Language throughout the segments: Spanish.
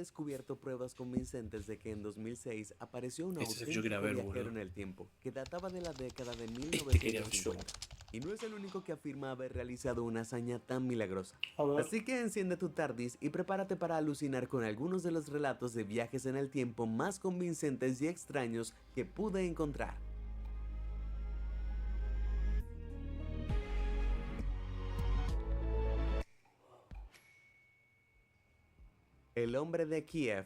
descubierto pruebas convincentes de que en 2006 apareció un Este es el que yo auténtico quería ver, viajero boludo. en el tiempo que databa de la década de Este quería ver yo. 1950. Y no es el único que afirma haber realizado una hazaña tan milagrosa. A ver. Así que enciende tu TARDIS y prepárate para alucinar con algunos de los relatos de viajes en el tiempo más convincentes y extraños que pude encontrar. El hombre de Kiev.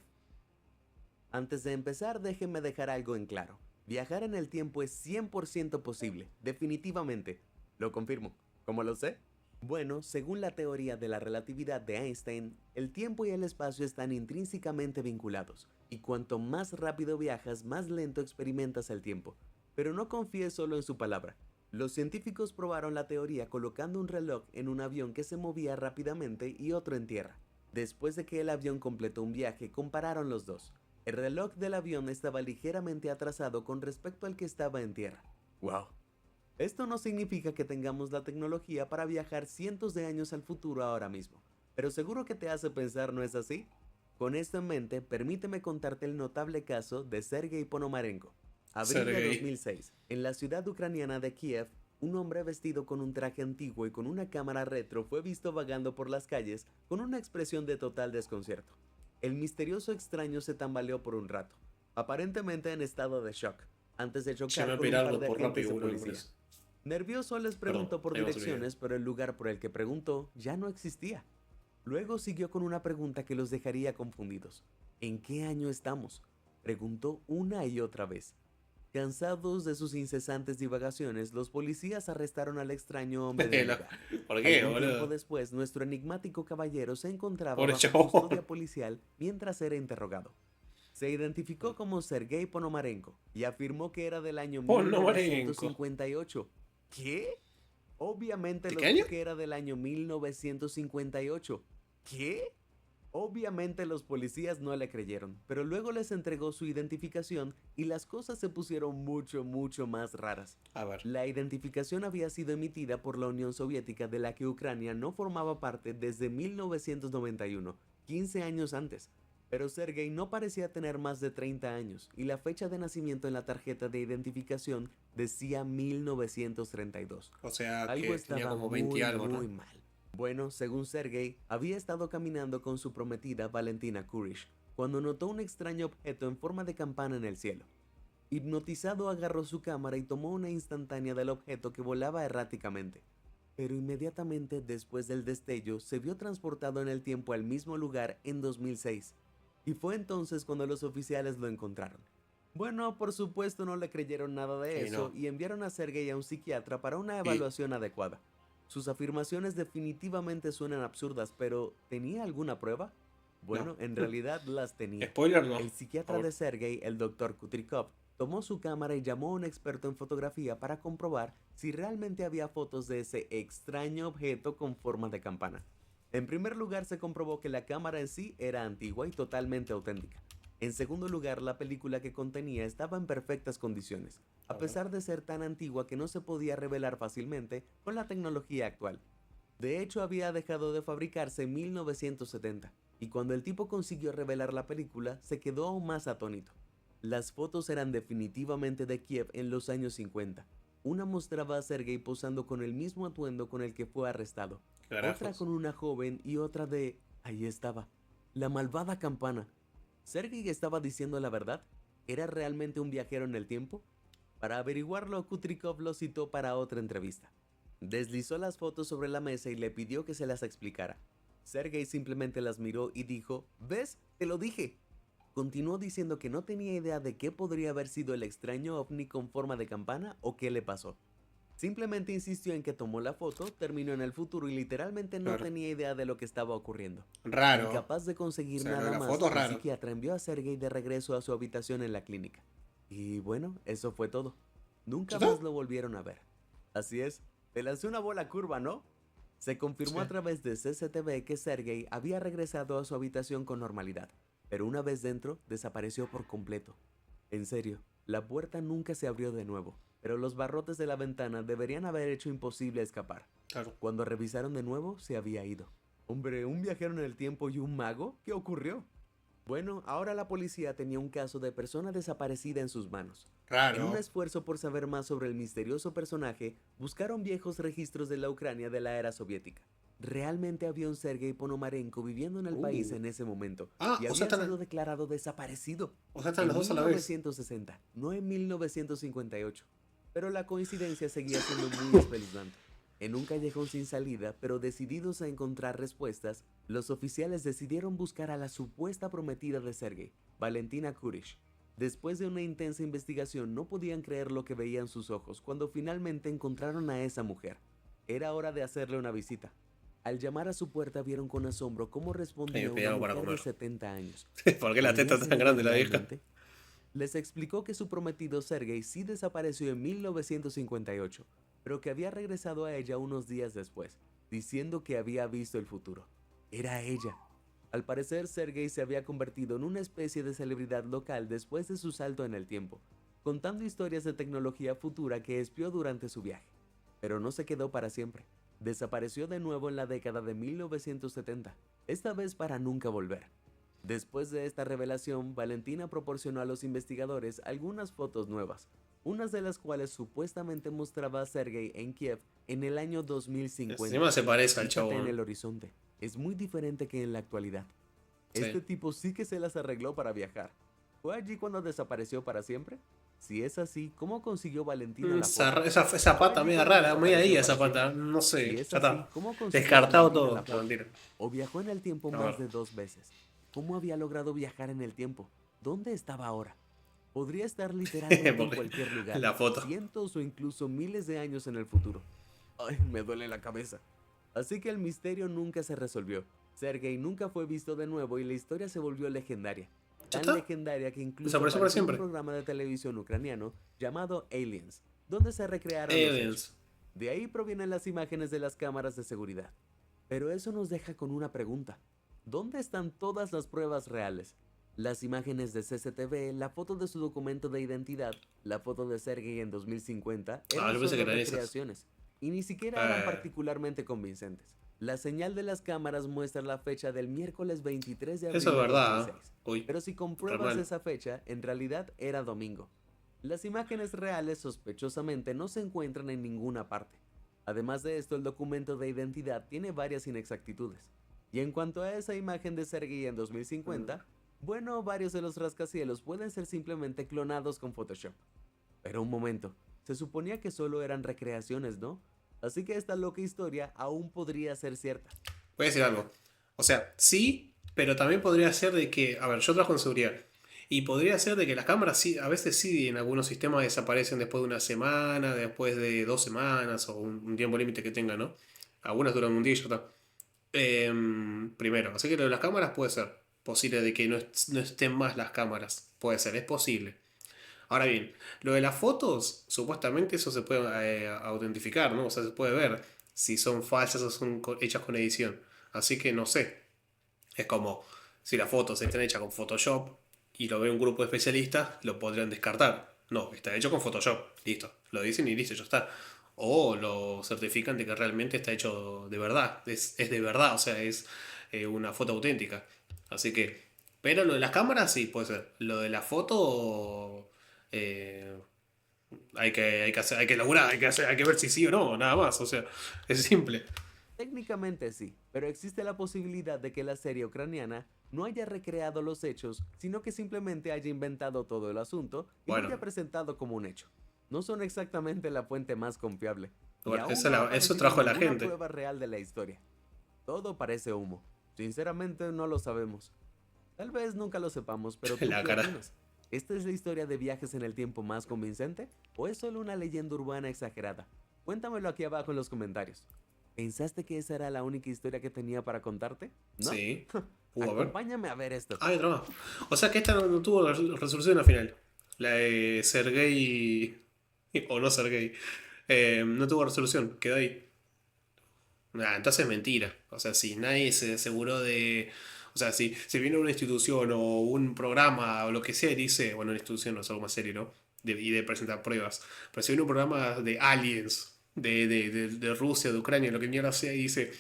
Antes de empezar, déjenme dejar algo en claro. Viajar en el tiempo es 100% posible, definitivamente. Lo confirmo. ¿Cómo lo sé? Bueno, según la teoría de la relatividad de Einstein, el tiempo y el espacio están intrínsecamente vinculados, y cuanto más rápido viajas, más lento experimentas el tiempo. Pero no confíes solo en su palabra. Los científicos probaron la teoría colocando un reloj en un avión que se movía rápidamente y otro en tierra. Después de que el avión completó un viaje, compararon los dos. El reloj del avión estaba ligeramente atrasado con respecto al que estaba en tierra. ¡Wow! Esto no significa que tengamos la tecnología para viajar cientos de años al futuro ahora mismo, pero seguro que te hace pensar, ¿no es así? Con esto en mente, permíteme contarte el notable caso de Sergei Ponomarenko. Abril de Sergey. 2006, en la ciudad ucraniana de Kiev, un hombre vestido con un traje antiguo y con una cámara retro fue visto vagando por las calles con una expresión de total desconcierto. El misterioso extraño se tambaleó por un rato, aparentemente en estado de shock, antes de chocar Llama a con un par Pirardo de por agentes rápido, de boludo, me policía. parece. Nervioso les Perdón, preguntó por ahí vamos el video. direcciones, pero el lugar por el que preguntó ya no existía. Luego siguió con una pregunta que los dejaría confundidos. ¿En qué año estamos? Preguntó una y otra vez. Cansados de sus incesantes divagaciones, los policías arrestaron al extraño hombre del lugar. ¿Por qué, Algún tiempo boludo? después, nuestro enigmático caballero se encontraba Pobre bajo chabón. custodia policial mientras era interrogado. Se identificó como Sergei Ponomarenko y afirmó que era del año Oh, no, Marenco. 1958. ¿Qué? Obviamente ¿De qué los año? que era del año 1958. ¿Qué? Obviamente los policías no le creyeron, pero luego les entregó su identificación y las cosas se pusieron mucho más raras. A ver. La identificación había sido emitida por la Unión Soviética de la que Ucrania no formaba parte desde 1991, 15 años antes. Pero Sergei no parecía tener más de 30 años y la fecha de nacimiento en la tarjeta de identificación decía 1932. O sea, Algo que tenía estaba como 20 y algo, muy ¿no? mal. Bueno, según Sergei, había estado caminando con su prometida Valentina Kurish cuando notó un extraño objeto en forma de campana en el cielo. Hipnotizado agarró su cámara y tomó una instantánea del objeto que volaba erráticamente. Pero inmediatamente después del destello se vio transportado en el tiempo al mismo lugar en 2006. Y fue entonces cuando los oficiales lo encontraron. Bueno, por supuesto no le creyeron nada de Y eso no. y enviaron a Sergei a un psiquiatra para una Y. evaluación adecuada. Sus afirmaciones definitivamente suenan absurdas, pero ¿tenía alguna prueba? No. Bueno, en realidad las tenía. Spoiler, no. El Por psiquiatra de favor. Sergei, el doctor Kutrikov, tomó su cámara y llamó a un experto en fotografía para comprobar si realmente había fotos de ese extraño objeto con forma de campana. En primer lugar, se comprobó que la cámara en sí era antigua y totalmente auténtica. En segundo lugar, la película que contenía estaba en perfectas condiciones, A a ver. pesar de ser tan antigua que no se podía revelar fácilmente con la tecnología actual. De hecho, había dejado de fabricarse en 1970, y cuando el tipo consiguió revelar la película, se quedó aún más atónito. Las fotos eran definitivamente de Kiev en los años 50. Una mostraba a Sergei posando con el mismo atuendo con el que fue arrestado, ¿Qué otra carajos? con una joven y otra de... Ahí estaba, la malvada campana. ¿Sergei estaba diciendo la verdad? ¿Era realmente un viajero en el tiempo? Para averiguarlo, Kutrikov lo citó para otra entrevista. Deslizó las fotos sobre la mesa y le pidió que se las explicara. Sergei simplemente las miró y dijo, ¿ves? Te lo dije. Continuó diciendo que no tenía idea de qué podría haber sido el extraño ovni con forma de campana o qué le pasó. Simplemente insistió en que tomó la foto, terminó en el futuro y literalmente no Claro. tenía idea de lo que estaba ocurriendo. Raro. O Incapaz de conseguir sea, lo de nada la más, foto es el raro. psiquiatra envió a Sergei de regreso a su habitación en la clínica. Y bueno, eso fue todo. ¿Ya Nunca está? más lo volvieron a ver. Así es, te lancé una bola curva, ¿no? Se Sí. confirmó a través de CCTV que Sergei había regresado a su habitación con normalidad, pero una vez dentro desapareció por completo. En serio, la puerta nunca se abrió de nuevo, pero los barrotes de la ventana deberían haber hecho imposible escapar. Claro. Cuando revisaron de nuevo, se había ido. Hombre, ¿un viajero en el tiempo y un mago? ¿Qué ocurrió? Bueno, ahora la policía tenía un caso de persona desaparecida en sus manos. En un Claro. esfuerzo por saber más sobre el misterioso personaje, buscaron viejos registros de la Ucrania de la era soviética. Realmente había un Sergei Ponomarenko viviendo en el país Uh. en ese momento Ah, y había sido declarado desaparecido están en los dos a la vez. 1960, no en 1958. Pero la coincidencia seguía siendo muy espeluznante. En un callejón sin salida, pero decididos a encontrar respuestas, los oficiales decidieron buscar a la supuesta prometida de Sergei, Valentina Kurish. Después de una intensa investigación, no podían creer lo que veían sus ojos cuando finalmente encontraron a esa mujer. Era hora de hacerle una visita. Al llamar a su puerta vieron con asombro cómo Me respondía una pegaba para mujer de comer. 70 años. ¿Por qué la ¿Podría teta ser tan ella grande la vieja? realmente? Les explicó que su prometido Sergei sí desapareció en 1958, pero que había regresado a ella unos días después, diciendo que había visto el futuro. Era ella. Al parecer, Sergei se había convertido en una especie de celebridad local después de su salto en el tiempo, contando historias de tecnología futura que espió durante su viaje. Pero no se quedó para siempre. Desapareció de nuevo en la década de 1970, esta vez para nunca volver. Después de esta revelación, Valentina proporcionó a los investigadores algunas fotos nuevas, unas de las cuales supuestamente mostraba a Sergei en Kiev en el año 2050. Encima se parece al Fíjate en chabón. el horizonte, es muy diferente que en la actualidad. Este Sí. tipo sí que se las arregló para viajar. ¿Fue allí cuando desapareció para siempre? Si es así, ¿cómo consiguió Valentina la foto? Esa ¿Fue pata allí media cuando rara, media ahí desapareció esa para pata. siempre? No Si sé, es ya está. así, ¿cómo consiguió Descartado Valentina la todo. No, foto? mentira. ¿O viajó en el tiempo A más ver. de 2 veces? ¿Cómo había logrado viajar en el tiempo? ¿Dónde estaba ahora? Podría estar literalmente en Porque cualquier lugar, la foto. cientos o incluso miles de años en el futuro. Ay, me duele la cabeza. Así que el misterio nunca se resolvió. Sergei nunca fue visto de nuevo y la historia se volvió legendaria. ¿Ya Tan está? legendaria que incluso Desapareció para apareció en un siempre. programa de televisión ucraniano llamado Aliens, donde se recrearon los hechos. Aliens. De ahí provienen las imágenes de las cámaras de seguridad. Pero eso nos deja con una pregunta. ¿Dónde están todas las pruebas reales? Las imágenes de CCTV, la foto de su documento de identidad, la foto de Sergei en 2050 Ah, eran yo pensé que solo eran esas. recreaciones y ni siquiera eran particularmente convincentes. La señal de las cámaras muestra la fecha del miércoles 23 de Eso abril es de verdad. 2006, Uy, pero si re compruebas mal. esa fecha, en realidad era domingo. Las imágenes reales sospechosamente no se encuentran en ninguna parte. Además de esto, el documento de identidad tiene varias inexactitudes. Y en cuanto a esa imagen de Sergei en 2050, bueno, varios de los rascacielos pueden ser simplemente clonados con Photoshop. Pero un momento, se suponía que solo eran recreaciones, ¿no? Así que esta loca historia aún podría ser cierta. Voy a decir algo. O sea, sí, pero también podría ser de que. A ver, yo trabajo en seguridad. Y podría ser de que las cámaras sí, a veces sí en algunos sistemas desaparecen después de una semana, después de 2 semanas o un tiempo límite que tengan, ¿no? Algunas duran un día y ya está. Primero, así que lo de las cámaras puede ser posible de que no estén más las cámaras. Puede ser, es posible. Ahora bien, lo de las fotos, supuestamente eso se puede autentificar, ¿no? O sea, se puede ver si son falsas o son hechas con edición. Así que no sé. Es como si las fotos están hechas con Photoshop y lo ve un grupo de especialistas, lo podrían descartar. No, está hecho con Photoshop. Listo. Lo dicen y listo, ya está. O lo certifican de que realmente está hecho de verdad. Es de verdad, o sea, es una foto auténtica. Así que. Pero lo de las cámaras sí puede ser. Lo de la foto. eh, hay que laburar, hay que ver si sí o no, nada más. O sea, es simple. Técnicamente sí, pero existe la posibilidad de que la serie ucraniana no haya recreado los hechos, sino que simplemente haya inventado todo el asunto y lo Bueno, haya presentado como un hecho. No son exactamente la fuente más confiable, y bueno, aún no ha eso aparecido trajo la ninguna gente. prueba real de la historia. Todo parece humo. Sinceramente no lo sabemos. Tal vez nunca lo sepamos, pero ¿tú La qué cara. opinas? ¿Esta es la historia de viajes en el tiempo más convincente? ¿O es solo una leyenda urbana exagerada? Cuéntamelo aquí abajo en los comentarios. ¿Pensaste que esa era la única historia que tenía para contarte? ¿No? Sí. A ver. Acompáñame a ver esto. Ah, hay otra más. O sea que esta no tuvo resolución al final. La de Sergei. O no Sergei. No tuvo resolución. Quedó ahí. Nah, entonces es mentira. O sea, si nadie se aseguró de. O sea, si viene una institución o un programa o lo que sea y dice. Bueno, una institución no es algo más serio, ¿no? Y de presentar pruebas. Pero si viene un programa de aliens, de Rusia, de Ucrania, lo que mierda sea, y dice.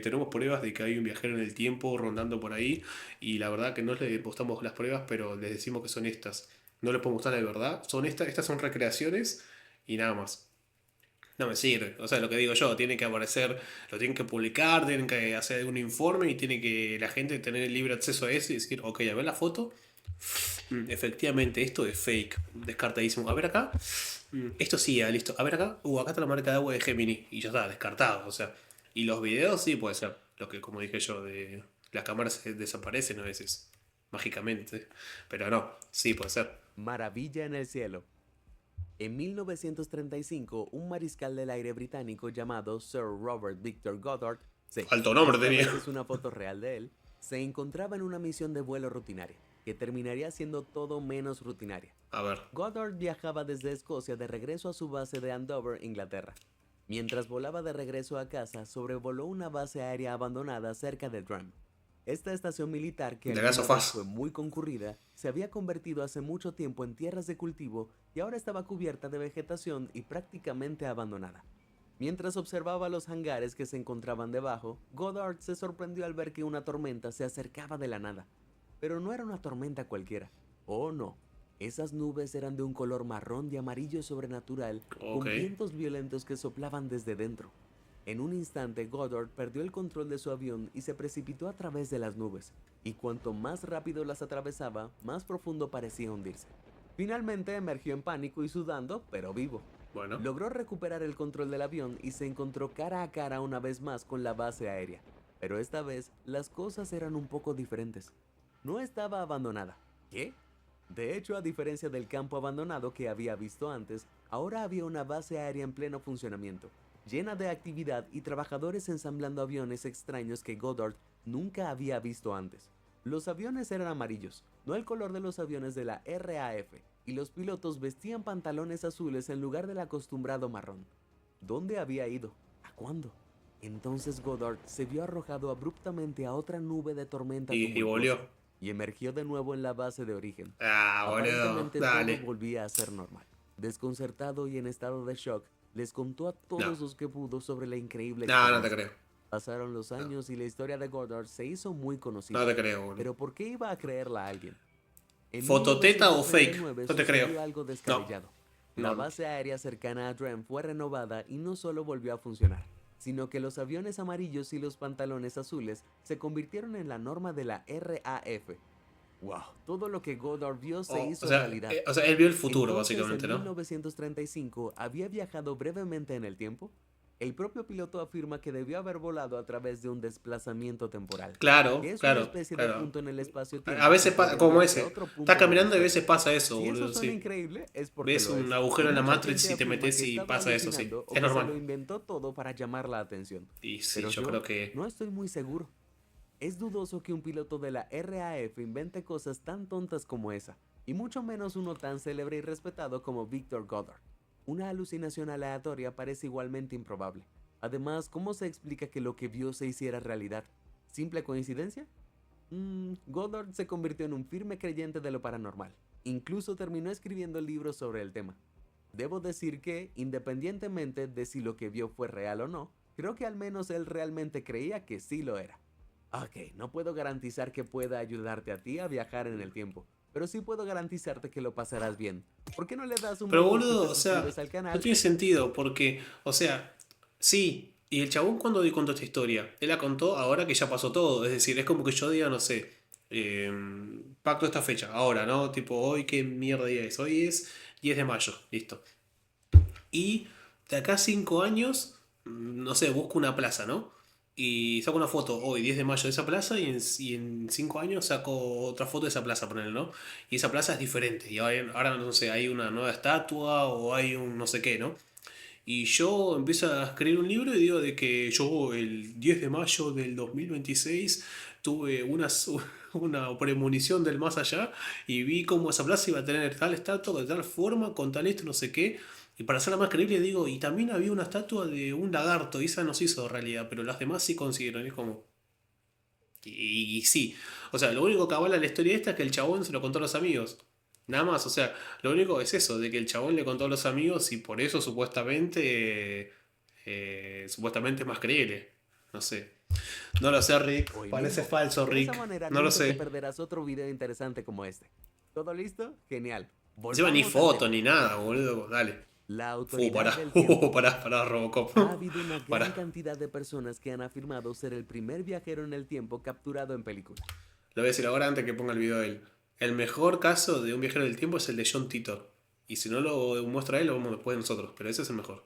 tenemos pruebas de que hay un viajero en el tiempo rondando por ahí y la verdad que no le mostramos las pruebas, pero les decimos que son estas. No les podemos mostrar la verdad, son estas son recreaciones y nada más. No me sirve, o sea, lo que digo yo, tiene que aparecer, lo tienen que publicar, tienen que hacer un informe y tiene que la gente tener libre acceso a eso y decir, ok, a ver la foto, efectivamente esto es fake, descartadísimo. A ver acá, esto sí, listo. A ver acá, acá está la marca de agua de Gemini y ya está, descartado. O sea, y los videos sí puede ser, lo que como dije yo, de las cámaras desaparecen a veces, mágicamente. Pero no, sí puede ser. Maravilla en el cielo. En 1935, un mariscal del aire británico llamado Sir Robert Victor Goddard, sí, Alto nombre esta tenía. vez es una foto real de él, se encontraba en una misión de vuelo rutinaria, que terminaría siendo todo menos rutinaria. A ver. Goddard viajaba desde Escocia de regreso a su base de Andover, Inglaterra. Mientras volaba de regreso a casa, sobrevoló una base aérea abandonada cerca de Drum. Esta estación militar, que De alguna Last of vez Us. fue muy concurrida, se había convertido hace mucho tiempo en tierras de cultivo y ahora estaba cubierta de vegetación y prácticamente abandonada. Mientras observaba los hangares que se encontraban debajo, Goddard se sorprendió al ver que una tormenta se acercaba de la nada. Pero no era una tormenta cualquiera. Oh no, esas nubes eran de un color marrón y amarillo sobrenatural, con Ok. vientos violentos que soplaban desde dentro. En un instante, Goddard perdió el control de su avión y se precipitó a través de las nubes, y cuanto más rápido las atravesaba, más profundo parecía hundirse. Finalmente emergió en pánico y sudando, pero vivo. Bueno. Logró recuperar el control del avión y se encontró cara a cara una vez más con la base aérea, pero esta vez las cosas eran un poco diferentes. No estaba abandonada. ¿Qué? De hecho, a diferencia del campo abandonado que había visto antes, ahora había una base aérea en pleno funcionamiento, llena de actividad y trabajadores ensamblando aviones extraños que Goddard nunca había visto antes. Los aviones eran amarillos, no el color de los aviones de la RAF, y los pilotos vestían pantalones azules en lugar del acostumbrado marrón. ¿Dónde había ido? ¿A cuándo? Entonces Goddard se vio arrojado abruptamente a otra nube de tormenta Y volvió. tumultuosa y emergió de nuevo en la base de origen. Ah, boludo. Aparentemente todo Dale. volvía a ser normal. Desconcertado y en estado de shock, les contó a No. todos los que pudo sobre la increíble No, no te experiencia. creo. Pasaron los No. años y la historia de Goddard se hizo muy No conocida. te creo, boludo. Pero ¿por qué iba a creerla a alguien? En ¿Fototeta o fake? 1939 No te creo. sucedió algo No. descabellado. La No. base aérea cercana a Drum fue renovada y no solo volvió a funcionar, sino que los aviones amarillos y los pantalones azules se convirtieron en la norma de la RAF. Wow, todo lo que Goddard vio se hizo realidad. O sea, él vio el futuro, Entonces, básicamente, en ¿no? 1935, ¿había viajado brevemente en el tiempo? El propio piloto afirma que debió haber volado a través de un desplazamiento temporal, Claro, que es una claro, especie de claro. punto en el espacio-tiempo A veces que pasa puede como enviarte a ese. otro punto Estás en el caminando y a espacio. veces pasa eso, Si eso boludo. suena Sí. increíble, es porque Ves lo un es. agujero Y en la mucha Matrix gente y te afirma metes que y estaba pasa eso, sí. alucinando o Es que se lo normal. inventó todo para llamar la atención. Y sí, Pero yo yo creo que. no estoy muy seguro. Es dudoso que un piloto de la RAF invente cosas tan tontas como esa, y mucho menos uno tan célebre y respetado como Victor Goddard. Una alucinación aleatoria parece igualmente improbable. Además, ¿cómo se explica que lo que vio se hiciera realidad? ¿Simple coincidencia? Goddard se convirtió en un firme creyente de lo paranormal. Incluso terminó escribiendo libros sobre el tema. Debo decir que, independientemente de si lo que vio fue real o no, creo que al menos él realmente creía que sí lo era. Ok, no puedo garantizar que pueda ayudarte a ti a viajar en el tiempo, pero sí puedo garantizarte que lo pasarás bien. ¿Por qué no le das un me Pero gusta y boludo, te o sea, suscribes al no canal? tiene sentido porque, o sea, sí. Y el chabón cuando contó esta historia, él la contó ahora que ya pasó todo. Es decir, es como que yo diga, no sé, eh, pacto esta fecha, ahora, ¿no? Tipo, hoy qué mierda día es. Hoy es 10 de mayo, listo. Y de acá a 5 años, no sé, busco una plaza, ¿no? Y saco una foto hoy, 10 de mayo, de esa plaza, y en 5 años saco otra foto de esa plaza, ponele, ¿no? Y esa plaza es diferente. Y ahora, no sé, hay una nueva estatua o hay un no sé qué, ¿no? Y yo empiezo a escribir un libro y digo de que yo el 10 de mayo del 2026 tuve una premonición del más allá y vi cómo esa plaza iba a tener tal estatua, de tal forma, con tal esto, no sé qué. Y para hacerla más creíble digo, y también había una estatua de un lagarto y esa no se hizo realidad, pero las demás sí consiguieron. Y es como... Y sí, o sea, lo único que avala la historia esta es que el chabón se lo contó a los amigos. Nada más, o sea, lo único es eso, de que el chabón le contó a los amigos y por eso supuestamente es más creíble. No sé. No lo sé, Rick. Hoy Parece mismo. falso, De esa Rick. manera No lo nunca te sé. perderás otro video interesante como este. ¿Todo listo? Genial. Encima ni Volvamos al foto tema. ni nada, boludo. Dale. La autoridad Pará. del tiempo. Pará, Robocop. Ha habido una gran Pará. cantidad de personas que han afirmado ser el primer viajero en el tiempo capturado en película. Lo voy a decir ahora antes que ponga el video de él. El mejor caso de un viajero del tiempo es el de John Titor. Y si no lo muestra él, lo vamos después nosotros. Pero ese es el mejor.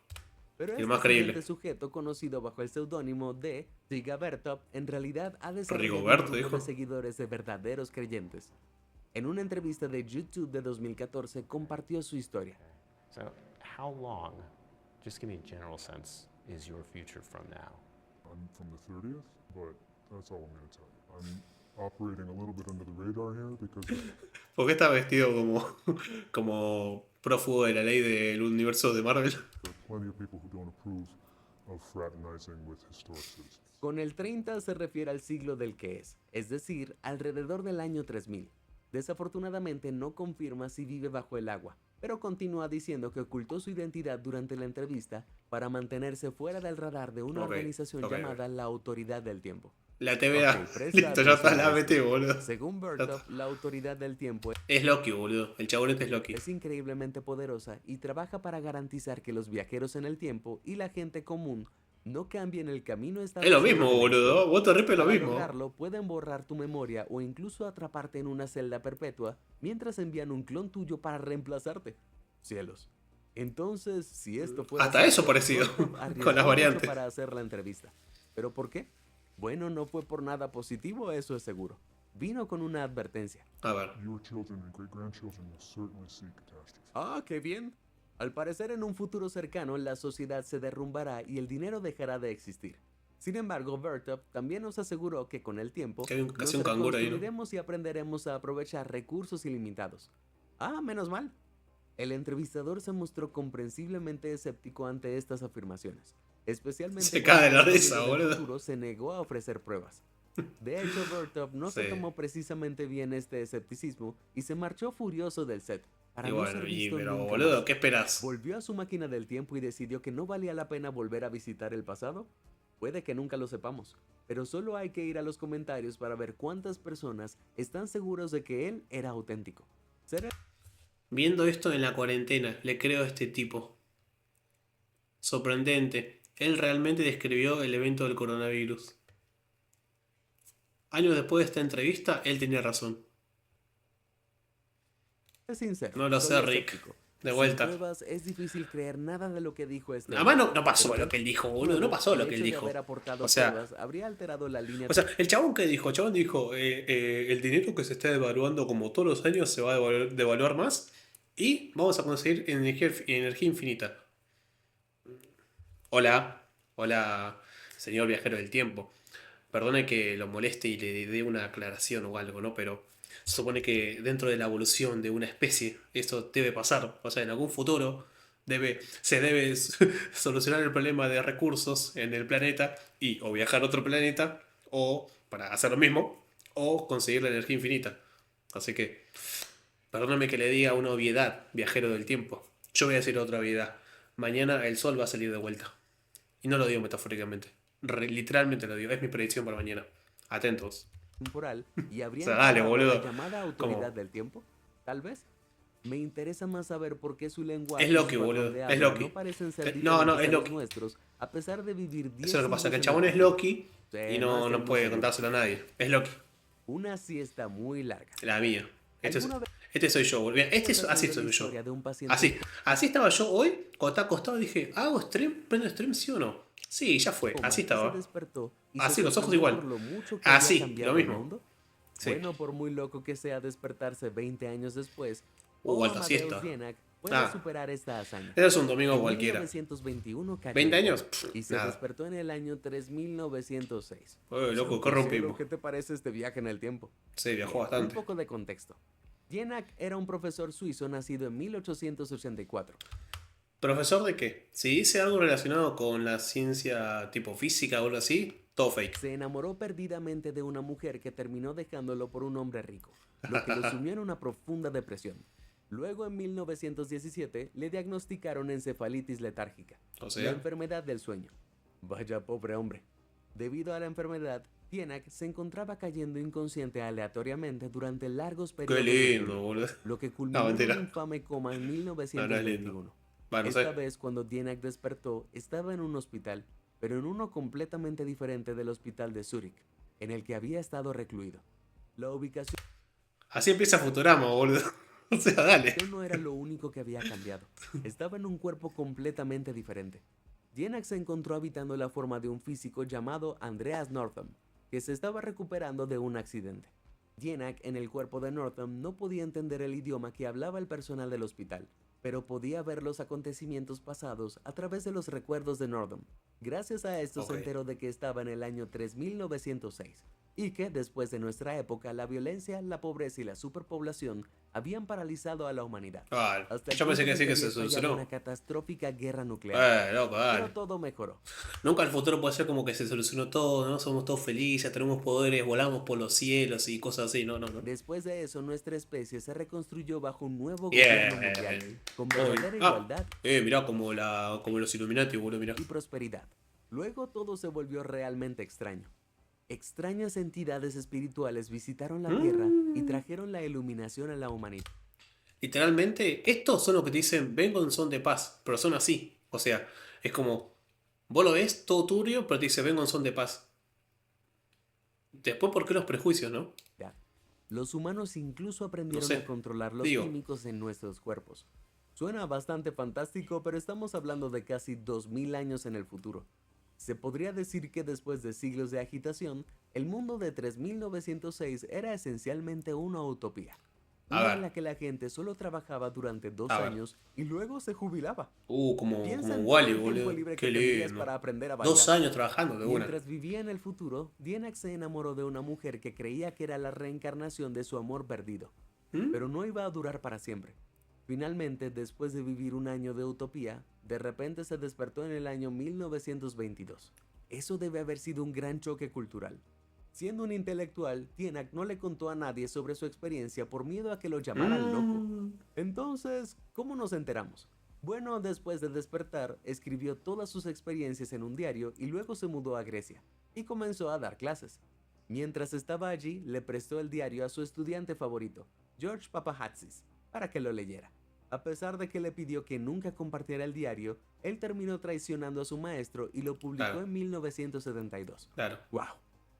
Pero Y el este más siguiente creíble. sujeto, conocido bajo el seudónimo de Rigoberto, en realidad ha desarrollado un Rigoberto, grupo de dijo. seguidores de verdaderos creyentes. En una entrevista de YouTube de 2014 compartió su historia. So, how long, just give me a general sense, is your future from now? I'm from the 30th, but that's all I'm going to tell you. I'm operating a little bit under the radar here because ¿Por qué está vestido como prófugo de la ley del universo de Marvel? there are plenty of people who don't approve of fraternizing with historic citizens. Con el 30 se refiere al siglo del que es decir, alrededor del año 3000. Desafortunadamente no confirma si vive bajo el agua, pero continúa diciendo que ocultó su identidad durante la entrevista para mantenerse fuera del radar de una Ok, organización ok, llamada la Autoridad del Tiempo. La TVA. Ok, presta Listo, ya está, atención la a esto. metí, boludo. Según Bertov, la Autoridad del Tiempo Es Loki, boludo. El chabonete es Loki. es increíblemente poderosa y trabaja para garantizar que los viajeros en el tiempo y la gente común no cambien el camino Es lo establecido mismo, en la boludo. historia. Voto Rip es lo Para mismo. lograrlo, pueden borrar tu memoria o incluso atraparte en una celda perpetua mientras envían un clon tuyo para reemplazarte. Cielos. Entonces, si esto fuera Hasta cierto, eso parecido, Bertov con arriesgó las mucho variantes. para hacer la entrevista. ¿Pero por qué? Bueno, no fue por nada positivo, eso es seguro. Vino con una advertencia. A ver. Your children and great grandchildren will certainly see catastrophe. Ah, qué bien. Al parecer en un futuro cercano la sociedad se derrumbará y el dinero dejará de existir. Sin embargo, Bertov también nos aseguró que con el tiempo Que hay nos casi un canguro ahí, ¿no? reconstruiremos y aprenderemos a aprovechar recursos ilimitados. Ah, menos mal. El entrevistador se mostró comprensiblemente escéptico ante estas afirmaciones, especialmente Se cuando cae de la el líder risa, del boludo. futuro se negó a ofrecer pruebas. De hecho, Bertov no se Sí. tomó precisamente bien este escepticismo y se marchó furioso del set para Y no bueno, ser visto pero nunca boludo, más. ¿qué esperás? ¿Volvió a su máquina del tiempo y decidió que no valía la pena volver a visitar el pasado? Puede que nunca lo sepamos, pero solo hay que ir a los comentarios para ver cuántas personas están seguros de que él era auténtico. ¿Será Viendo esto en la cuarentena, le creo a este tipo. Sorprendente. Él realmente describió el evento del coronavirus. Años después de esta entrevista, él tenía razón. sincero? No lo soy sé, Rick. escéptico. De Sin vuelta. pruebas es difícil creer nada de lo que dijo este Además hombre. no pasó Porque lo que él dijo, boludo. luego, No pasó lo el que él hecho de dijo. haber aportado O sea, pruebas habría alterado la línea. O sea, el chabón que dijo, el dinero que se está devaluando como todos los años se va a devaluar más y vamos a conseguir energía infinita. Hola, señor viajero del tiempo. Perdone que lo moleste y le dé una aclaración o algo, ¿no? Pero se supone que dentro de la evolución de una especie esto debe pasar. O sea, en algún futuro se debe solucionar el problema de recursos en el planeta y o viajar a otro planeta o para hacer lo mismo o conseguir la energía infinita. Así que, perdóname que le diga una obviedad, viajero del tiempo. Yo voy a decir otra obviedad. Mañana el sol va a salir de vuelta. Y no lo digo metafóricamente. Literalmente lo digo. Es mi predicción para mañana. Atentos. temporal y habría O sea, dale, encontrado boludo. la llamada autoridad Como- del tiempo. Tal vez. Me interesa más saber por qué su lenguaje Es Loki, y su boludo, patrón de es habla Loki. no parecen ser No, diferentes es a los Loki. nuestros, a pesar de vivir 10 Eso es lo que pasa, que el siglos en chabón es futuro. Loki Sí, y no no hacemos puede eso. contárselo a nadie. Es Loki. Una siesta muy larga. La mía. ¿Alguna vez Este soy yo, boludo. Bien, así oído soy la yo. historia de un paciente Así estaba yo hoy, cuando estaba acostado dije, ¿hago stream? ¿Prendo stream sí o no? Sí, ya fue, coma así que se estaba. despertó y Así, se los ojos sorprendió igual. por lo mucho que había Así, cambiado lo el mismo. mundo? Sí. Bueno, por muy loco que sea despertarse 20 años después, o Alta Amadeus siesta. Dienach puede Ah. superar esta hazaña. Eso es un domingo En cualquiera. 1921 cayó 20 en años, coma y se nada. despertó en el año 3906. Loco, Santo corre un cielo, pipo. ¿qué te parece este viaje en el tiempo? Sí, viajó Un bastante. poco de contexto. Dienach era un profesor suizo nacido en 1884. ¿Profesor de qué? Si dice algo relacionado con la ciencia tipo física o algo así, todo fake. Se enamoró perdidamente de una mujer que terminó dejándolo por un hombre rico, lo que lo sumió en una profunda depresión. Luego, en 1917, le diagnosticaron encefalitis letárgica, O la sea, enfermedad del sueño. Vaya pobre hombre. Debido a la enfermedad, Dienak se encontraba cayendo inconsciente aleatoriamente durante largos periodos Qué de lindo, tiempo, boludo. lo que No, culminó en un mentira. infame coma en No, no es lindo. 1921. Va, no Esta sé. vez, cuando Dienak despertó, estaba en un hospital, pero en uno completamente diferente del hospital de Zúrich, en el que había estado recluido. La ubicación Así empieza Futurama, boludo. O sea, dale. no era lo único que había cambiado. Estaba en un cuerpo completamente diferente. Dienak se encontró habitando la forma de un físico llamado Andreas Northam, que se estaba recuperando de un accidente. Dienak, en el cuerpo de Northam, no podía entender el idioma que hablaba el personal del hospital, pero podía ver los acontecimientos pasados a través de los recuerdos de Northam. Gracias a esto Ok. se enteró de que estaba en el año 3906 y que, después de nuestra época, la violencia, la pobreza y la superpoblación habían paralizado a la humanidad. Ah, Hasta el yo pensé punto que de sí que había se estallado solucionó. una catastrófica guerra nuclear. Loco, Pero dale. todo mejoró. Nunca el futuro puede ser como que se solucionó todo, ¿no? Somos todos felices, tenemos poderes, volamos por los cielos y cosas así. No, no, no. Después de eso, nuestra especie se reconstruyó bajo un nuevo Bien. gobierno mundial, con Uy. verdadera igualdad Mirá como los Illuminati, boludo, mirá. y prosperidad. Luego todo se volvió realmente extraño. Extrañas entidades espirituales visitaron la Tierra y trajeron la iluminación a la humanidad. Literalmente, estos son los que te dicen, vengo en son de paz, pero son así. O sea, es como, vos lo ves todo turbio, pero te dice, vengo en son de paz. Después, ¿por qué los prejuicios, no? Los humanos incluso aprendieron sé. a controlar los Digo. químicos en nuestros cuerpos. Suena bastante fantástico, pero estamos hablando de casi 2000 años en el futuro. Se podría decir que después de siglos de agitación, el mundo de 3906 era esencialmente una utopía. A Una ver. en la que la gente solo trabajaba durante 2 A ver. años y luego se jubilaba. Como Piensa en Wally, todo el tiempo boludo. libre Qué que tendrías lindo. para aprender a bailar. 2 años trabajando de una. Mientras vivía en el futuro, Dienak se enamoró de una mujer que creía que era la reencarnación de su amor perdido. ¿Mm? Pero no iba a durar para siempre. Finalmente, después de vivir un año de utopía, de repente se despertó en el año 1922. Eso debe haber sido un gran choque cultural. Siendo un intelectual, Dienak no le contó a nadie sobre su experiencia por miedo a que lo llamaran loco. Entonces, ¿cómo nos enteramos? Bueno, después de despertar, escribió todas sus experiencias en un diario y luego se mudó a Grecia y comenzó a dar clases. Mientras estaba allí, le prestó el diario a su estudiante favorito, George Papahatsis, para que lo leyera. A pesar de que le pidió que nunca compartiera el diario, él terminó traicionando a su maestro y lo publicó Claro. en 1972. Claro. ¡Wow!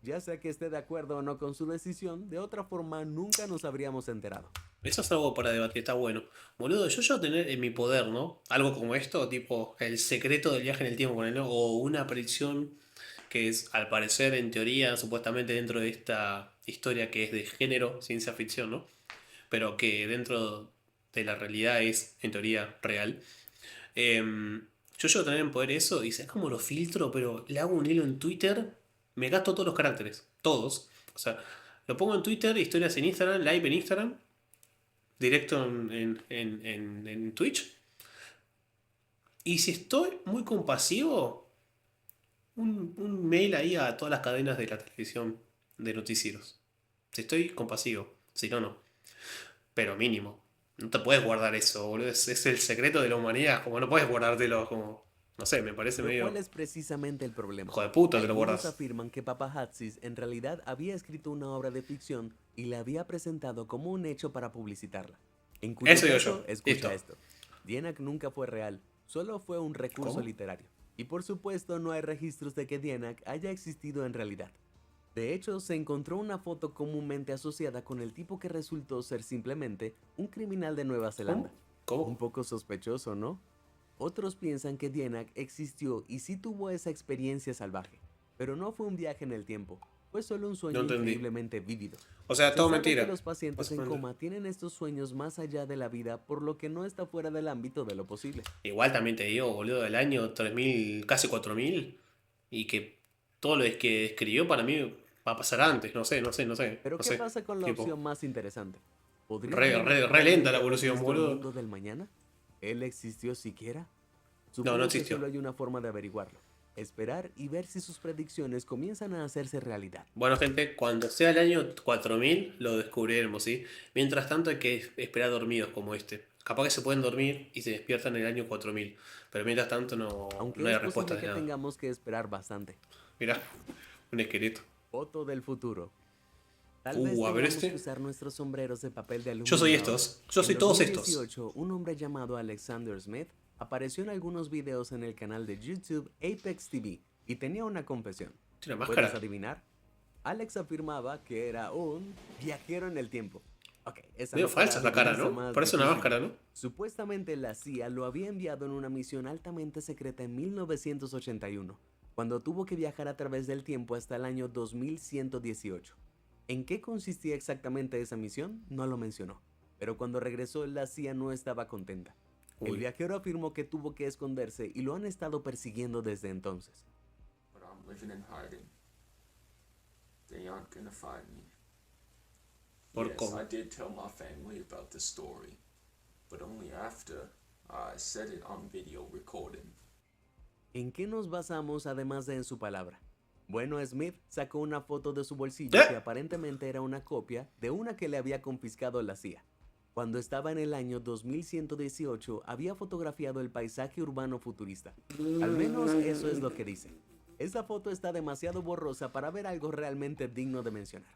Ya sea que esté de acuerdo o no con su decisión, de otra forma nunca nos habríamos enterado. Eso es algo para debatir, está bueno. Boludo, yo tener en mi poder, ¿no? Algo como esto, tipo el secreto del viaje en el tiempo, ponele, o una predicción que es, al parecer, en teoría, supuestamente dentro de esta historia que es de género, ciencia ficción, ¿no? Pero que dentro de la realidad es, en teoría, real. Yo llego a tener en poder eso y ¿sabes cómo lo filtro? Pero le hago un hilo en Twitter, me gasto todos los caracteres, todos. O sea, lo pongo en Twitter, historias en Instagram, live en Instagram, directo en Twitch. Y si estoy muy compasivo, un mail ahí a todas las cadenas de la televisión de noticieros. Si estoy compasivo, si no, no. Pero mínimo. No te puedes guardar eso, boludo. Es el secreto de la humanidad. Como no puedes guardártelo como... No sé, me parece Lo medio... cual es precisamente el problema. Hijo de puta que lo Algunos guardas. afirman que Papahatsis en realidad había escrito una obra de ficción y la había presentado como un hecho para publicitarla. En cuyo Eso digo caso, yo. escucha Listo. esto. Dienak nunca fue real, solo fue un recurso ¿Cómo? literario. Y por supuesto no hay registros de que Dienak haya existido en realidad. De hecho, se encontró una foto comúnmente asociada con el tipo que resultó ser simplemente un criminal de Nueva Zelanda. ¿Cómo? Un poco sospechoso, ¿no? Otros piensan que Dienak existió y sí tuvo esa experiencia salvaje, pero no fue un viaje en el tiempo, fue solo un sueño No entendí. increíblemente vívido. O sea, Se todo sabe mentira. que los pacientes en Básicamente. coma tienen estos sueños más allá de la vida, por lo que no está fuera del ámbito de lo posible. Igual también te digo, boludo, del año 3000, casi 4000. Y que todo lo que escribió para mí va a pasar antes. No sé. Pero no ¿qué sé. pasa con la Tipo, opción más interesante? ¿Podría Re Dienak lenta la realmente haber evolución, visto boludo. el mundo del mañana? ¿Él existió siquiera? No Supongo que existió. solo hay una forma de averiguarlo. Esperar y ver si sus predicciones comienzan a hacerse realidad. Bueno, gente, cuando sea el año 4000 lo descubriremos, ¿sí? Mientras tanto hay que esperar dormidos como este. Capaz que se pueden dormir y se despiertan en el año 4000. Pero mientras tanto no Aunque hay es respuestas posible de que nada. tengamos que esperar bastante. Mirá, un esqueleto. Foto del futuro. Tal vez A ver tengamos que este. usar nuestros sombreros de papel de aluminio. Yo soy ahora. estos. Yo soy En todos estos. 2018, un hombre llamado Alexander Smith apareció en algunos videos en el canal de YouTube Apex TV y tenía una confesión. Tiene una ¿Puedes máscara. adivinar? Alex afirmaba que era un viajero en el tiempo. Ok, esa Medio no fue falsa la cara, adivinanza ¿no? más Parece una difícil. máscara, ¿no? Supuestamente la CIA lo había enviado en una misión altamente secreta en 1981, cuando tuvo que viajar a través del tiempo hasta el año 2118. ¿En qué consistía exactamente esa misión? No lo mencionó, pero cuando regresó la CIA no estaba contenta. El Uy. viajero afirmó que tuvo que esconderse y lo han estado persiguiendo desde entonces. But I'm living in hiding. They aren't gonna find me. Por Yes, cómo. I did tell my family about the story, but only after I said it on video recording. ¿En qué nos basamos además de en su palabra? Bueno, Smith sacó una foto de su bolsillo ¿Eh? que aparentemente era una copia de una que le había confiscado la CIA. Cuando estaba en el año 2118 había fotografiado el paisaje urbano futurista. Al menos eso es lo que dice. Esa foto está demasiado borrosa para ver algo realmente digno de mencionar.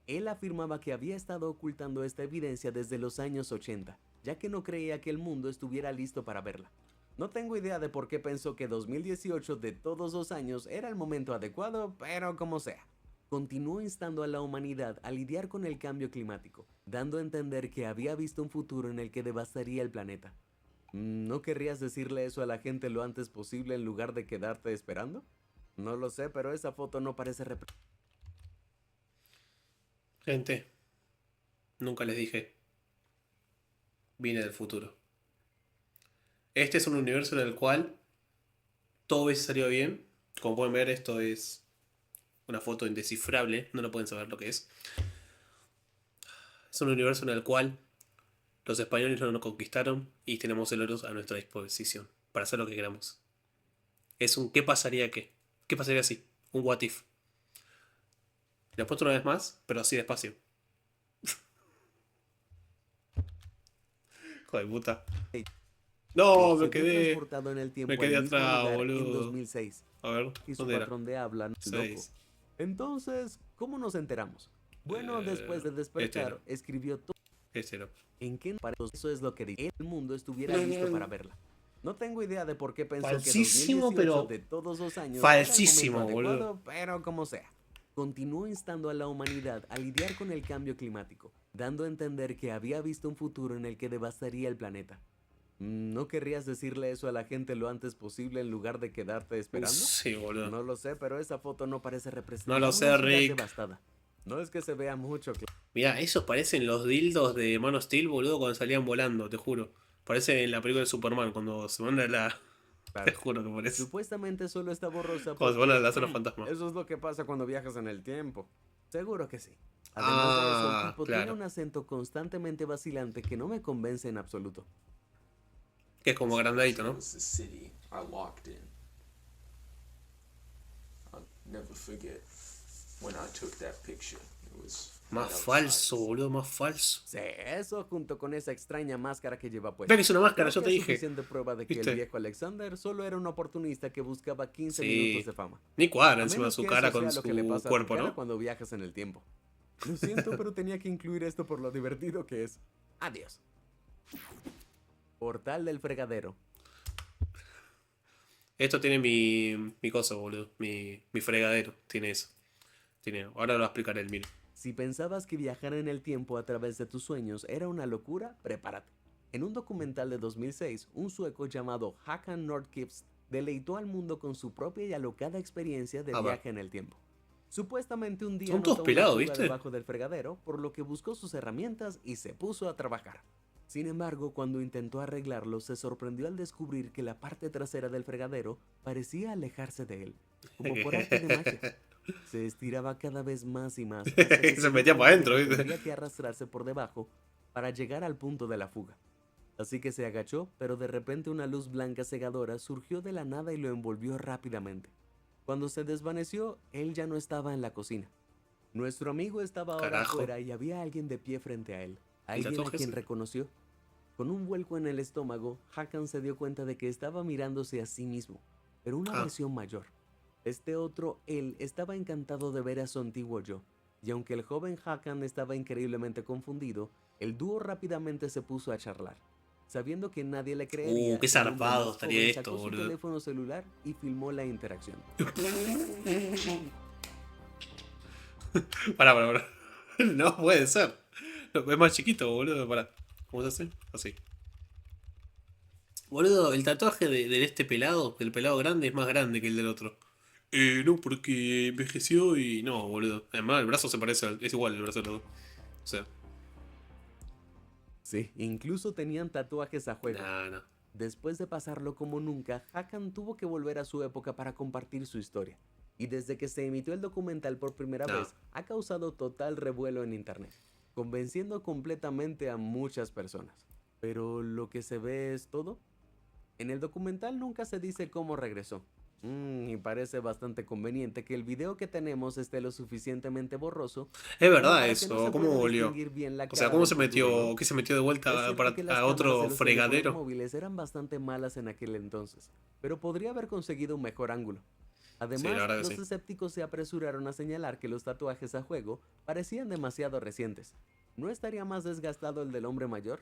Él afirmaba que había estado ocultando esta evidencia desde los años 80, ya que no creía que el mundo estuviera listo para verla. No tengo idea de por qué pensó que 2018 de todos los años era el momento adecuado, pero como sea. Continuó instando a la humanidad a lidiar con el cambio climático, dando a entender que había visto un futuro en el que devastaría el planeta. ¿No querrías decirle eso a la gente lo antes posible en lugar de quedarte esperando? No lo sé, pero esa foto no parece Gente, nunca les dije. Vine del futuro. Este es un universo en el cual todo hubiese salido bien. Como pueden ver, esto es una foto indescifrable. No lo pueden saber lo que es. Es un universo en el cual los españoles no nos conquistaron y tenemos el oro a nuestra disposición para hacer lo que queramos. Es un ¿qué pasaría qué? ¿Qué pasaría si? Un what if. Lo he puesto una vez más, pero así despacio. Hijo de puta. No, me se vio quedé. transportado en el tiempo Me quedé al mismo atrás, lugar en boludo. 2006. A ver, Y su ¿dónde era? patrón de habla, loco. 6. Entonces, ¿cómo nos enteramos? Bueno, después de despertar, era. escribió todo Ese era. en qué para eso es lo que dice. El mundo estuviera listo para verla. No tengo idea de por qué pensó Falsísimo, que 2018 pero de todos los años falsísimo, era el momento boludo. adecuado, pero como sea. Continuó instando a la humanidad a lidiar con el cambio climático, dando a entender que había visto un futuro en el que devastaría el planeta. ¿No querrías decirle eso a la gente lo antes posible en lugar de quedarte esperando? Sí, boludo. No lo sé, pero esa foto no parece representar No lo una sé, ciudad Rick. devastada. No es que se vea mucho, Mirá, esos parecen los dildos de Man of Steel, boludo, cuando salían volando, te juro. Parece en la película de Superman, cuando se van a la. Te juro que parece. Supuestamente solo está borrosa Cuando se van a la zona fantasma. Eso es lo que pasa cuando viajas en el tiempo. Seguro que sí. Además de eso, el tipo tiene claro. un acento constantemente vacilante que no me convence en absoluto. Que es como agrandadito, It ¿no? was the city I walked in. I'll never forget when I took that picture. It was Más right falso, outside. boludo, más falso. Sí, eso junto con esa extraña máscara que lleva puesta. Ve que es una máscara, Creo yo que te es dije. suficiente prueba de que ¿Viste? el viejo Alexander solo era un oportunista que buscaba 15 Sí. minutos de fama. Ni cuadra A encima de menos su que cara eso con sea lo que le su pasa a tu cuerpo, cara ¿no? cuando viajas en el tiempo. Lo siento, pero tenía que incluir esto por lo divertido que es. Adiós. Portal del fregadero. Esto tiene mi cosa, boludo. Mi fregadero. Tiene eso. Ahora lo explicaré el mío. Si pensabas que viajar en el tiempo a través de tus sueños era una locura, prepárate. En un documental de 2006, un sueco llamado Hakan Nordqvist deleitó al mundo con su propia y alocada experiencia de A ver. viaje en el tiempo. Supuestamente un día Son todos notó una pelados, fuga ¿viste? debajo del fregadero, por lo que buscó sus herramientas y se puso a trabajar. Sin embargo, cuando intentó arreglarlo, se sorprendió al descubrir que la parte trasera del fregadero parecía alejarse de él, como por arte de magia. Se estiraba cada vez más y más. hasta que Se dio metía cuenta para de adentro, que ¿viste? Tendría que arrastrarse por debajo para llegar al punto de la fuga. Así que se agachó, pero de repente una luz blanca cegadora surgió de la nada y lo envolvió rápidamente. Cuando se desvaneció, él ya no estaba en la cocina. Nuestro amigo estaba ahora Carajo. afuera y había alguien de pie frente a él. Alguien a tatuaje quien ese? reconoció. Con un vuelco en el estómago, Hakan se dio cuenta de que estaba mirándose a sí mismo, pero una Ah. versión mayor. Este otro él estaba encantado de ver a su antiguo yo, y aunque el joven Hakan estaba increíblemente confundido, el dúo rápidamente se puso a charlar. Sabiendo que nadie le creería, Qué el hombre zarpado más estaría joven esto, sacó su boludo. teléfono celular y filmó la interacción. Pará. No puede ser. No, es más chiquito, boludo. Pará. ¿Cómo se hace? Así. Boludo, el tatuaje de este pelado, del pelado grande, es más grande que el del otro. No, porque envejeció y. No, boludo. Además, el brazo se parece, es igual el brazo de los dos. O sea, Sí, incluso tenían tatuajes a juego. no. Después de pasarlo como nunca, Hakan tuvo que volver a su época para compartir su historia. Y desde que se emitió el documental por primera No. vez, ha causado total revuelo en internet, convenciendo completamente a muchas personas. Pero lo que se ve es todo. En el documental nunca se dice cómo regresó. Y parece bastante conveniente que el video que tenemos esté lo suficientemente borroso Es como verdad para que no eso, se ¿cómo pueda volvió? distinguir bien la O sea, cara ¿cómo del se futuro, metió? ¿no? ¿Qué se metió de Es vuelta cierto que las a cámaras de otro los teléfonos fregadero? móviles eran bastante malas en aquel entonces, pero podría haber conseguido un mejor ángulo. Además, Sí, la verdad que los sí. escépticos se apresuraron a señalar que los tatuajes a juego parecían demasiado recientes. ¿No estaría más desgastado el del hombre mayor?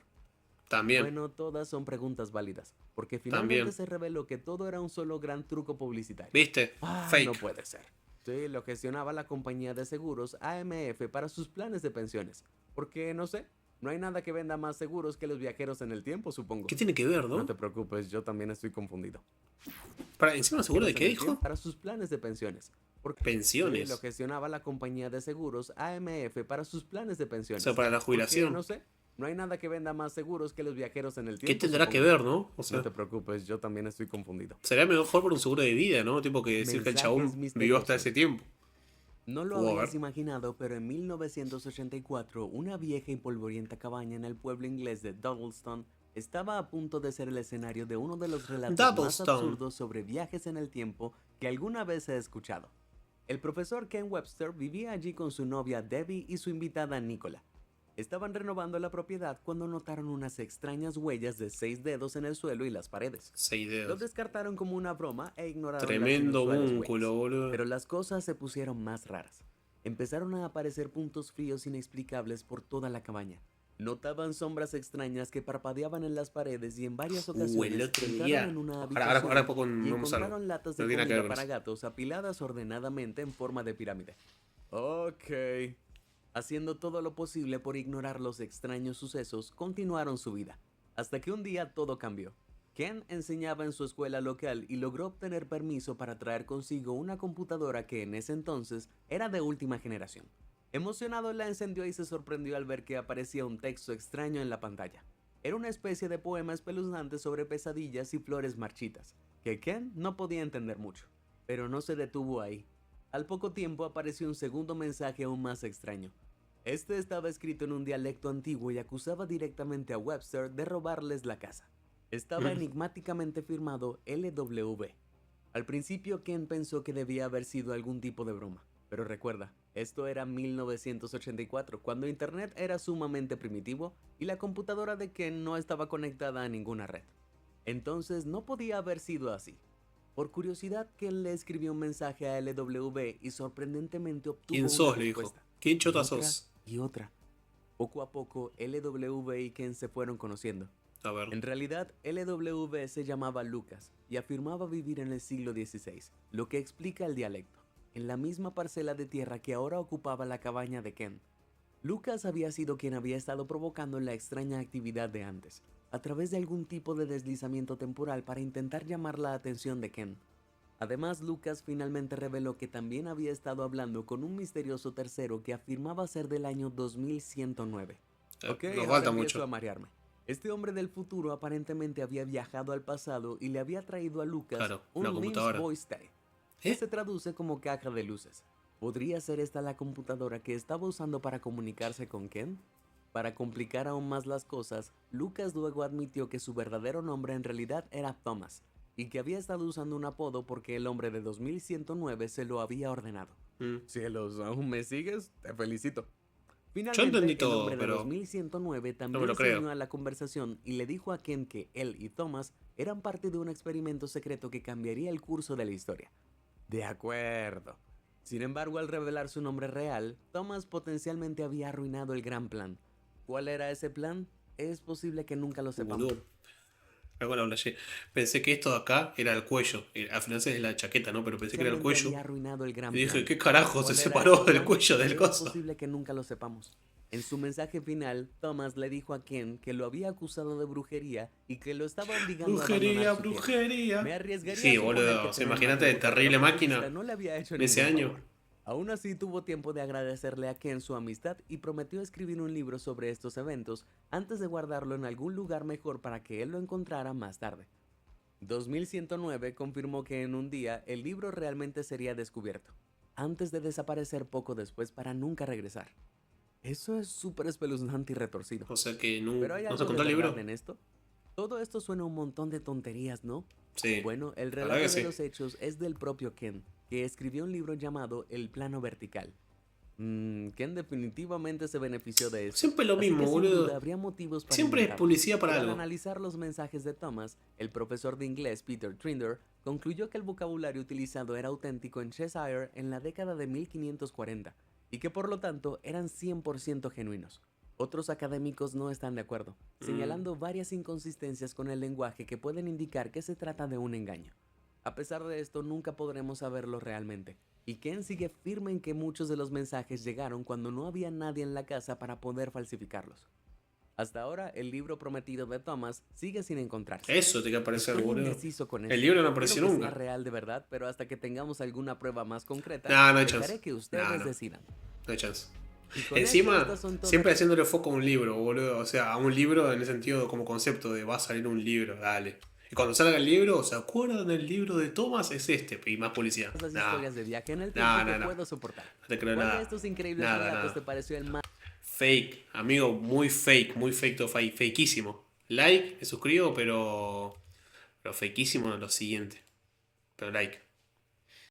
También, Bueno, todas son preguntas válidas, porque finalmente también. se reveló que todo era un solo gran truco publicitario. ¿Viste? No Fake. puede ser. Sí, lo gestionaba la compañía de seguros AMF para sus planes de pensiones. Porque, no sé, no hay nada que venda más seguros que los viajeros en el tiempo, supongo. ¿Qué tiene que ver, No no? te preocupes, yo también estoy confundido. Para, encima seguro de Viajeros qué en el dijo. tiempo Para sus planes de pensiones. Porque sí, lo Pensiones. gestionaba la compañía de seguros AMF para sus planes de O pensiones. sea, para la Porque, jubilación. no sé, no hay nada que venda más seguros que los viajeros en el ¿Qué tiempo, tendrá que supongo. ver, no? O sea, No te preocupes, yo también estoy confundido. sería mejor por un seguro de vida, ¿no? Tipo que decir que el Mensajes chabón vivió hasta misteriosos. ese tiempo. No lo Pudo habrías haber. imaginado, pero en 1984, una vieja y polvorienta cabaña en el pueblo inglés de Dudleston estaba a punto de ser el escenario de uno de los relatos más Dudleston. absurdos sobre viajes en el tiempo que alguna vez he escuchado. El profesor Ken Webster vivía allí con su novia Debbie y su invitada Nicola. Estaban renovando la propiedad cuando notaron unas extrañas huellas de 6 dedos en el suelo y las paredes. 6 Lo dedos. descartaron como una broma e ignoraron Tremendo las inusuales múnculo, huellas. boludo. Pero las cosas se pusieron más raras. Empezaron a aparecer puntos fríos inexplicables por toda la cabaña. Notaban sombras extrañas que parpadeaban en las paredes y en varias ocasiones el otro entraron día. en una Ahora habitación poco y vamos a algo. encontraron latas de No tiene nada que ver comida con para eso. gatos apiladas ordenadamente en forma de pirámide. Ok. Haciendo todo lo posible por ignorar los extraños sucesos, continuaron su vida. Hasta que un día todo cambió. Ken enseñaba en su escuela local y logró obtener permiso para traer consigo una computadora que en ese entonces era de última generación. Emocionado la encendió y se sorprendió al ver que aparecía un texto extraño en la pantalla. Era una especie de poema espeluznante sobre pesadillas y flores marchitas, que Ken no podía entender mucho. Pero no se detuvo ahí. Al poco tiempo apareció un segundo mensaje aún más extraño. Este estaba escrito en un dialecto antiguo y acusaba directamente a Webster de robarles la casa. Estaba enigmáticamente firmado LW. Al principio Ken pensó que debía haber sido algún tipo de broma, pero recuerda, esto era 1984, cuando Internet era sumamente primitivo y la computadora de Ken no estaba conectada a ninguna red. Entonces no podía haber sido así. Por curiosidad, Ken le escribió un mensaje a LW y sorprendentemente obtuvo ¿Quién una sos? Le dijo. respuesta. ¿Quién Y chota otra, sos? y otra. Poco a poco, LW y Ken se fueron conociendo. A ver. En realidad, LW se llamaba Lucas y afirmaba vivir en el siglo XVI, lo que explica el dialecto, en la misma parcela de tierra que ahora ocupaba la cabaña de Ken. Lucas había sido quien había estado provocando la extraña actividad de antes, a través de algún tipo de deslizamiento temporal para intentar llamar la atención de Ken. Además, Lucas finalmente reveló que también había estado hablando con un misterioso tercero que afirmaba ser del año 2109. Ok, Nos ahora falta empiezo mucho. a marearme. Este hombre del futuro aparentemente había viajado al pasado y le había traído a Lucas Claro, un una LIMS computadora. Voice Tag, que ¿Eh? se traduce como caja de luces. ¿Podría ser esta la computadora que estaba usando para comunicarse con Ken? Para complicar aún más las cosas, Lucas luego admitió que su verdadero nombre en realidad era Thomas, y que había estado usando un apodo porque el hombre de 2109 se lo había ordenado. Cielos, ¿aún me sigues? Te felicito. Finalmente, entendí el todo, hombre de pero 2109 no también me lo se creo. unió a la conversación y le dijo a Ken que él y Thomas eran parte de un experimento secreto que cambiaría el curso de la historia. De acuerdo. Sin embargo, al revelar su nombre real, Thomas potencialmente había arruinado el gran plan. ¿Cuál era ese plan? Es posible que nunca lo sepamos. Boludo. Algo lo flashé. Pensé que esto de acá era el cuello. Al final es la chaqueta, ¿no? Pero pensé que era el Potencialmente cuello. había arruinado el gran Y dije, plan. ¿qué carajo? Se ¿Cuál era separó ese del plan? cuello del Es coso. posible que nunca lo sepamos. En su mensaje final, Thomas le dijo a Ken que lo había acusado de brujería y que lo estaba obligando a Brujería, abandonar su tierra. brujería. Me arriesgaría Sí, a suponer boludo. que O sea, tener imagínate una de terrible contra máquina protagonista no le había hecho de ese ningún año. favor. Aún así tuvo tiempo de agradecerle a Ken su amistad y prometió escribir un libro sobre estos eventos antes de guardarlo en algún lugar mejor para que él lo encontrara más tarde. 2109 confirmó que en un día el libro realmente sería descubierto, antes de desaparecer poco después para nunca regresar. Eso es súper espeluznante y retorcido. O sea que no, ¿Pero hay no algo se de contó el verdad libro. en esto? Todo esto suena un montón de tonterías, ¿no? Sí. Bueno, el La verdad relato que de sí. los hechos es del propio Ken, que escribió un libro llamado El Plano Vertical. Ken definitivamente se benefició de esto. Siempre lo así mismo, que sin boludo. duda habría motivos para Siempre es inventarlo. publicidad para Pero al algo. analizar los mensajes de Thomas, el profesor de inglés Peter Trinder concluyó que el vocabulario utilizado era auténtico en Cheshire en la década de 1540 y que por lo tanto eran 100% genuinos. Otros académicos no están de acuerdo, señalando varias inconsistencias con el lenguaje que pueden indicar que se trata de un engaño. A pesar de esto, nunca podremos saberlo realmente, y Ken sigue firme en que muchos de los mensajes llegaron cuando no había nadie en la casa para poder falsificarlos. Hasta ahora, el libro prometido de Thomas sigue sin encontrarse. Eso tiene que aparecer, Estoy boludo. indeciso con El esto. libro no Quiero apareció que nunca. sea real de verdad, pero hasta que tengamos alguna prueba más concreta, No, no hay dejaré chance. que ustedes No. decidan. No hay chance. Y con Encima, esto, estas son todas siempre las- haciéndole foco a un libro, boludo. O sea, a un libro en el sentido como concepto de va a salir un libro, dale. Y cuando salga el libro, ¿se acuerdan del libro de Thomas? Es este, y más publicidad. las Nah, historias de viaje en el No, tiempo no, que no. puedo soportar. no te creo ¿Cuál nada. de estos increíbles Nada, relatos nada. te pareció el más Fake, amigo, muy fake, todo fake, fakeísimo. Like, me suscribo, pero fakeísimo lo siguiente. Pero like.